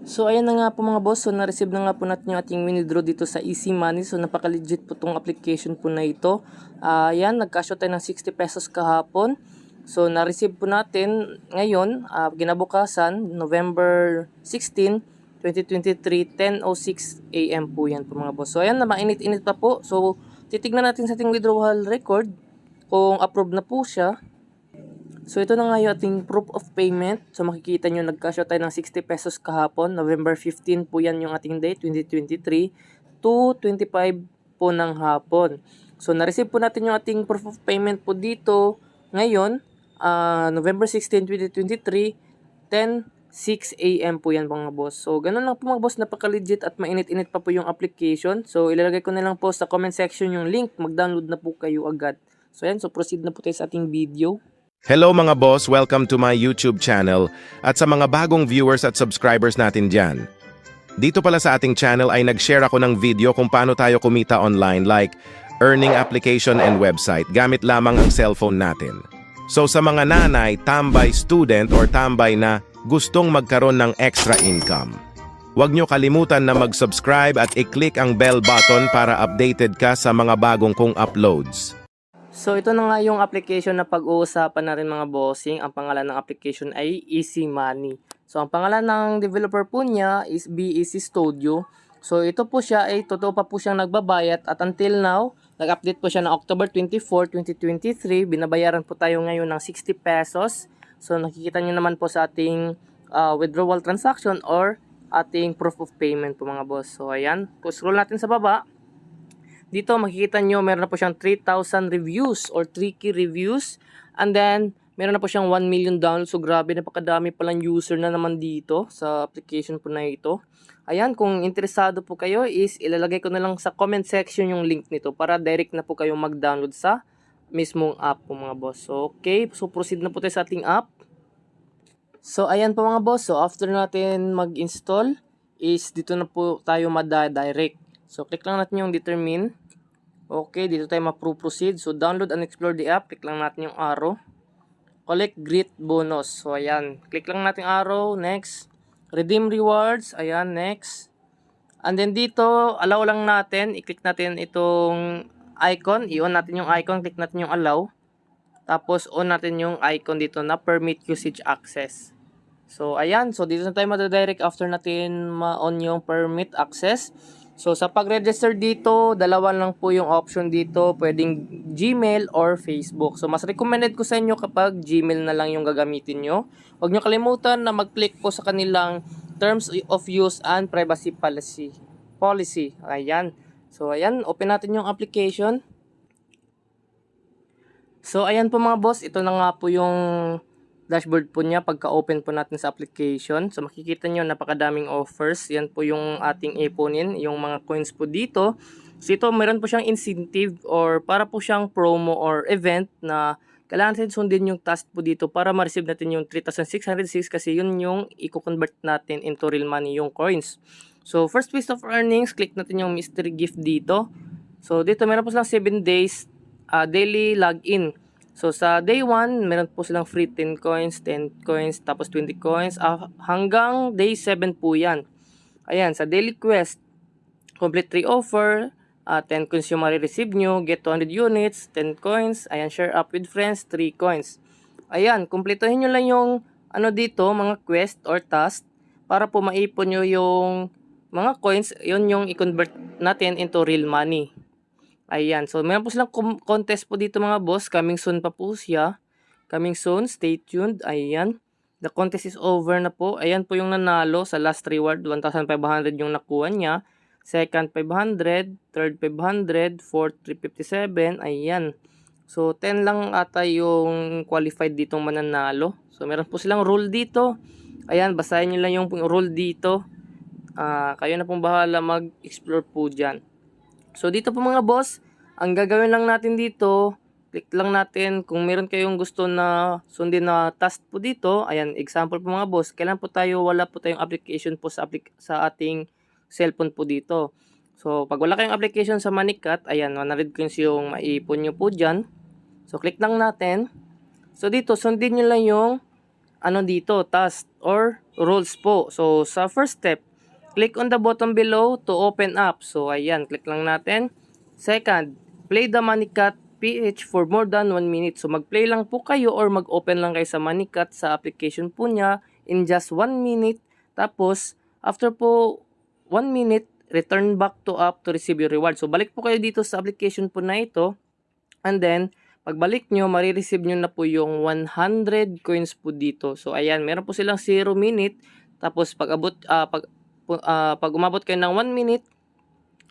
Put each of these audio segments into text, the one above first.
So ayan na nga po mga boss, so na-receive na nga po natin yung ating withdraw dito sa Easy Money. So napaka-legit po tong application po na ito. Ayan, nag-cash out tayo ng 60 pesos kahapon. So na-receive po natin ngayon, ginabukasan, November 16, 2023, 10:06 AM po yan po mga boss. So ayan na, mainit-init pa po. So titignan natin sa ating withdrawal record kung approved na po siya. So ito na nga yung ating proof of payment. So makikita nyo nag-cash out tayo ng 60 pesos kahapon. November 15 po yan yung ating date, 2023. 2:25 po ng hapon. So na-receive po natin yung ating proof of payment po dito ngayon, November 16, 2023, 10:06 AM po yan mga boss. So ganun lang po mga boss, napaka-legit at mainit-init pa po yung application. So ilalagay ko na lang po sa comment section yung link. Mag-download na po kayo agad. So yan, so proceed na po tayo sa ating video. Hello mga boss, welcome to my YouTube channel at sa mga bagong viewers at subscribers natin dyan. Dito pala sa ating channel ay nag-share ako ng video kung paano tayo kumita online like earning application and website gamit lamang ang cellphone natin. So sa mga nanay, tambay student or tambay na gustong magkaroon ng extra income, huwag nyo kalimutan na mag-subscribe at i-click ang bell button para updated ka sa mga bagong kong uploads. So ito na nga yung application na pag-uusapan na rin mga bossing. Ang pangalan ng application ay Easy Money. So ang pangalan ng developer po niya is BEC Studio. So ito po siya ay totoo pa po siyang nagbabayad at until now, nag-update po siya ng October 24, 2023. Binabayaran po tayo ngayon ng 60 pesos. So nakikita niyo naman po sa ating withdrawal transaction or ating proof of payment po mga boss. So ayan, scroll natin sa baba. Dito makikita nyo meron na po siyang 3,000 reviews or 3K reviews. And then meron na po siyang 1 million downloads. So grabe, napakadami palang user na naman dito sa application po na ito. Ayan, kung interesado po kayo is ilalagay ko na lang sa comment section yung link nito para direct na po kayo mag-download sa mismong app po mga boss. So okay, so proceed na po tayo sa ating app. So ayan po mga boss, so after natin mag-install is dito na po tayo mada-direct. So click lang natin yung determine. Okay, dito tayo ma-proceed. So download and explore the app. Click lang natin yung arrow. Collect grit bonus. So ayan, click lang natin arrow. Next. Redeem rewards. Ayan, next. And then dito, allow lang natin. I-click natin itong icon. I-on natin yung icon. Click natin yung allow. Tapos on natin yung icon dito na permit usage access. So ayan, so dito na tayo madadirect after natin ma-on yung permit access. So sa pag-register dito, dalawa lang po yung option dito, pwedeng Gmail or Facebook. So mas recommended ko sa inyo kapag Gmail na lang yung gagamitin nyo. Huwag nyo kalimutan na mag-click po sa kanilang Terms of Use and Privacy Policy. Ayan. So ayan, open natin yung application. So ayan po mga boss, ito na nga po yung dashboard po niya pagka-open po natin sa application. So makikita nyo napakadaming offers. Yan po yung ating ipunin, yung mga coins po dito. So ito meron po siyang incentive or para po siyang promo or event na kailangan natin sundin yung task po dito para ma-receive natin yung 3,606 kasi yun yung i-convert natin into real money yung coins. So first piece of earnings, click natin yung mystery gift dito. So dito meron po silang 7 days daily login. So sa day 1, meron po silang free 10 coins, 10 coins, tapos 20 coins. Hanggang day 7 po yan. Ayan, sa daily quest, complete 3 offer, 10 coins yung marireceive nyo, get 200 units, 10 coins. Ayan, share up with friends, 3 coins. Ayan, kumpletuhin nyo lang yung ano dito, mga quest or task para po maipon nyo yung mga coins. Yun yung i-convert natin into real money. Ayan. So, meron po silang contest po dito mga boss. Coming soon pa po siya. Coming soon. Stay tuned. Ayan. The contest is over na po. Ayan po yung nanalo sa last reward. 1,500 yung nakuha niya. Second, 500. Third, 500. Fourth, 357. Ayan. So, 10 lang ata yung qualified ditong mananalo. So, meron po silang rule dito. Ayan. Basahin nyo lang yung rule dito. Kayo na pong bahala mag-explore po dyan. So dito po mga boss, ang gagawin lang natin dito, click lang natin kung meron kayong gusto na sundin na task po dito. Ayan, example po mga boss, kailan po tayo, wala po tayong application po sa ating cellphone po dito. So pag wala kayong application sa Moneycat, ayan, 100 coins yung maipon nyo po dyan. So click lang natin. So dito, sundin nyo lang yung ano dito, task. or rules po. So, sa first step, click on the button below to open up. So, ayan, click lang natin. Second, play the Manicat PH for more than 1 minute. So, mag-play lang po kayo or mag-open lang kayo sa Manicat sa application po niya in just 1 minute. Tapos, after po 1 minute, return back to app to receive your reward. So, balik po kayo dito sa application po na ito. And then, pagbalik nyo, marireceive nyo na po yung 100 coins po dito. So, ayan, meron po silang 0 minute. Tapos, pag umabot kayo ng 1 minute,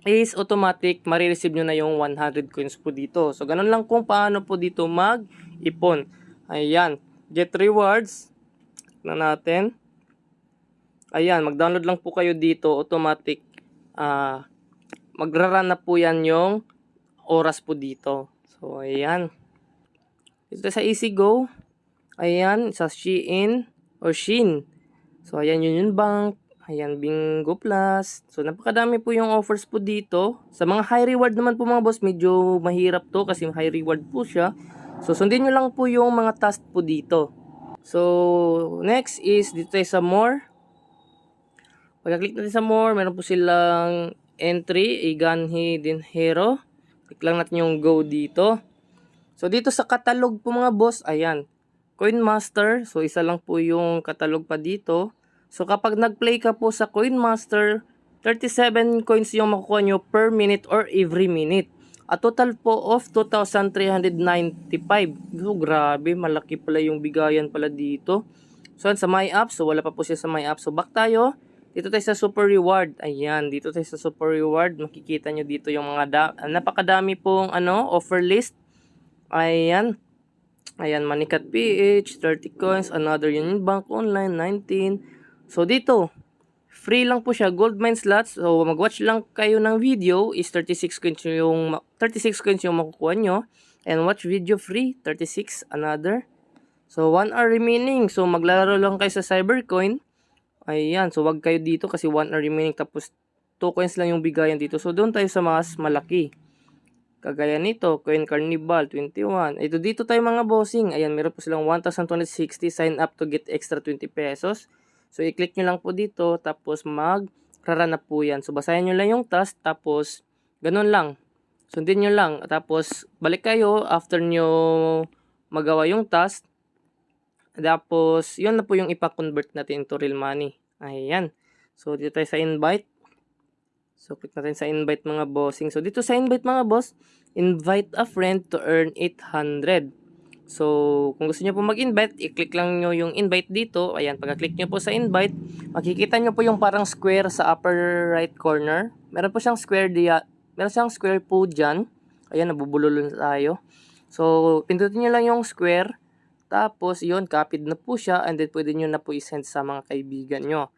is automatic, marireceive nyo na yung 100 coins po dito. So, ganun lang kung paano po dito mag-ipon. Ayan, get rewards na natin. Ayan, mag-download lang po kayo dito, automatic. Magra-run na po yan yung oras po dito. So, ayan. Dito sa EasyGo. Ayan, sa Shein or Shein. So, ayan, Union Bank. Ayan, Bingo Plus. So, napakadami po yung offers po dito. Sa mga high reward naman po mga boss, medyo mahirap to kasi high reward po siya. So, sundin nyo lang po yung mga task po dito. So, next is dito tayo sa more. Pagka-click natin sa more, meron po silang entry, Iganhi Dinheiro. Click lang natin yung go dito. So, dito sa catalog po mga boss, ayan, Coin Master. So, isa lang po yung catalog pa dito. So, kapag nag-play ka po sa Coin Master, 37 coins yung makukuha nyo per minute or every minute. A total po of 2,395. So, grabe, malaki pala yung bigayan pala dito. So, sa My App, so wala pa po siya sa My App. So, back tayo. Dito tayo sa Super Reward. Ayan, dito tayo sa Super Reward. Makikita nyo dito yung mga napakadami pong offer list. Ayan. Ayan, Manicat PH, 30 coins, another Union Bank Online, 19. So, dito, free lang po siya, gold mine slots. So, mag-watch lang kayo ng video is 36 coins yung makukuha nyo. And watch video free, 36, another. So, 1 hour remaining. So, maglalaro lang kayo sa Cybercoin. Ayan, so wag kayo dito kasi 1 hour remaining tapos 2 coins lang yung bigayan dito. So doon tayo sa mas malaki. Kagaya nito, Coin Carnival 21. Ito dito tayo mga bossing. Ayan, meron po silang 1,260 sign up to get extra 20 pesos. So i-click nyo lang po dito tapos mag-run na po yan. So basahin nyo lang yung task tapos ganun lang. Sundin nyo lang tapos balik kayo after nyo magawa yung task. Tapos, yun na po yung ipa-convert natin into real money. Ayan. So, dito tayo sa invite. So, click natin sa invite mga bossing. So, dito sa invite mga boss, invite a friend to earn 800. So, kung gusto nyo po mag-invite, i-click lang nyo yung invite dito. Ayan, pagka-click nyo po sa invite, makikita nyo po yung parang square sa upper right corner. Meron po siyang square meron siyang square po dyan. Ayan, nabubulol tayo. So, pindutin nyo lang yung square. Tapos, yun, copied na po siya and then pwede nyo na po i-send sa mga kaibigan nyo.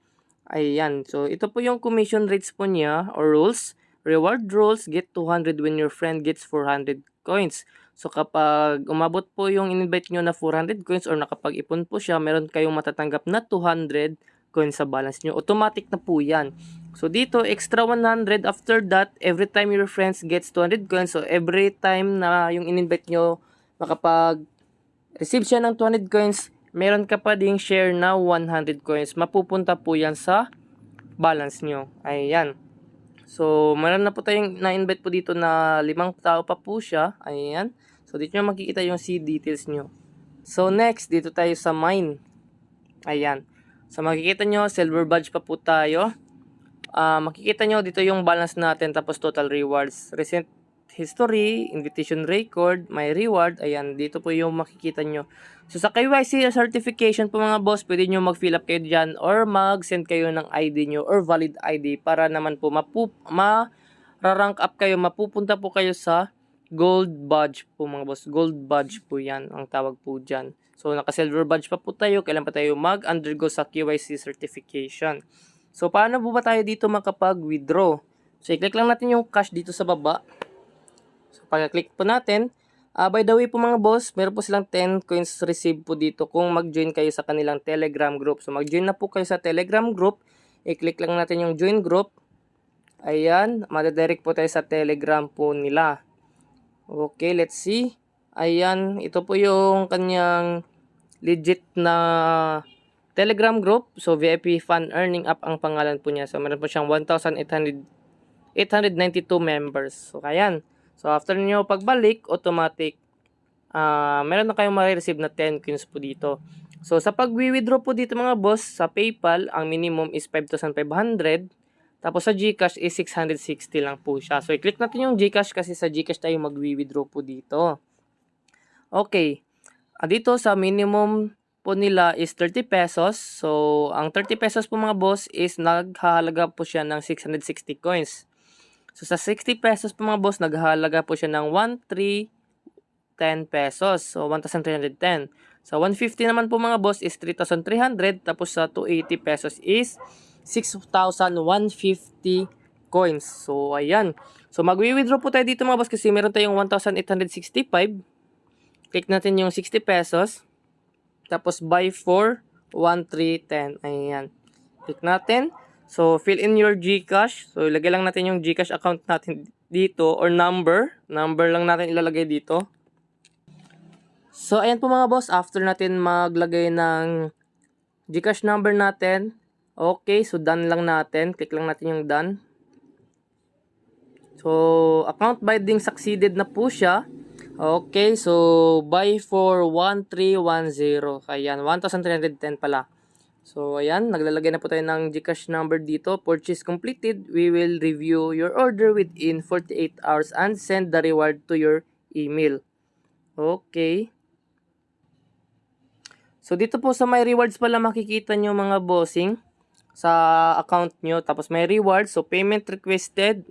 Ayan. So, ito po yung commission rates po niya or rules. Reward rules, get 200 when your friend gets 400 coins. So, kapag umabot po yung in-invite nyo na 400 coins or nakapag-ipon po siya, meron kayong matatanggap na 200 coins sa balance nyo. Automatic na po yan. So, dito, extra 100. After that, every time your friends gets 200 coins, so every time na yung in-invite nyo receive siya ng 200 coins, meron ka pa ding share na 100 coins. Mapupunta po yan sa balance nyo. Ayan. So, meron na po tayong na-invite po dito na 5 tao pa po siya. Ayan. So, dito nyo makikita yung seed details nyo. So, next, dito tayo sa mine. Ayan. So, makikita nyo, silver badge pa po tayo. Makikita nyo, dito yung balance natin, tapos total rewards. Recent history, invitation record, my reward. Ayan, dito po yung makikita nyo. So, sa KYC certification po mga boss, pwede nyo mag-fill up kayo dyan or mag-send kayo ng ID nyo or valid ID para naman po ma-rank up kayo, mapupunta po kayo sa gold badge po mga boss. Gold badge po yan, ang tawag po dyan. So, naka-silver badge pa po tayo, kailan pa tayo mag-undergo sa KYC certification. So, paano po ba tayo dito makapag-withdraw? So, i-click lang natin yung cash dito sa baba. So, pagka-click po natin, by the way po mga boss, meron po silang 10 coins received po dito kung mag-join kayo sa kanilang Telegram group. So, mag-join na po kayo sa Telegram group. I-click lang natin yung join group. Ayan, madadirect po tayo sa Telegram po nila. Okay, let's see. Ayan, ito po yung kanyang legit na Telegram group. So, VIP Fun Earning App ang pangalan po niya. So, meron po siyang 1,892 members. So, ayan. So, after nyo pagbalik, automatic, meron na kayong ma-receive na 10 coins po dito. So, sa pag-withdraw po dito mga boss, sa PayPal, ang minimum is 5,500. Tapos sa GCash is 660 lang po siya. So, i-click natin yung GCash kasi sa GCash tayo mag-withdraw po dito. Okay. Dito sa minimum po nila is 30 pesos. So, ang 30 pesos po mga boss is naghahalaga po siya ng 660 coins. So, sa 60 pesos po mga boss, naghahalaga po siya ng 1,310 pesos. So, 1,310. Sa 150 naman po mga boss is 3,300. Tapos sa 280 pesos is 6,150 coins. So, ayan. So, mag-withdraw po tayo dito mga boss kasi meron tayong 1,865. Click natin yung 60 pesos. Tapos, buy for 1,310. Ayan. Click natin. So, fill in your GCash. So, ilagay lang natin yung GCash account natin dito or number. Number lang natin ilalagay dito. So, ayan po mga boss. After natin maglagay ng GCash number natin. Okay. So, done lang natin. Click lang natin yung done. So, account binding succeeded na po siya. Okay, so buy for 1,310. Ayan, 1,310 pala. So, ayan, naglalagay na po tayo ng GCash number dito. Purchase completed. We will review your order within 48 hours and send the reward to your email. Okay. So, dito po sa my rewards pala makikita nyo mga bossing sa account nyo. Tapos may rewards. So, payment requested.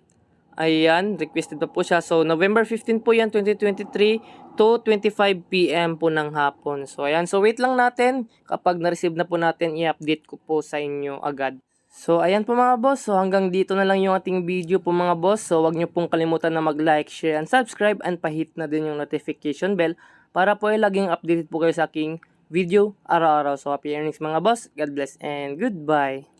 Ayan, requested pa po siya. So, November 15 po yan, 2023 to 25 PM po ng hapon. So, ayan. So, wait lang natin. Kapag na-receive na po natin, i-update ko po sa inyo agad. So, ayan po mga boss. So, hanggang dito na lang yung ating video po mga boss. So, wag nyo pong kalimutan na mag-like, share, and subscribe. And pahit na din yung notification bell para po ay laging updated po kayo sa aking video araw-araw. So, happy earnings mga boss. God bless and goodbye.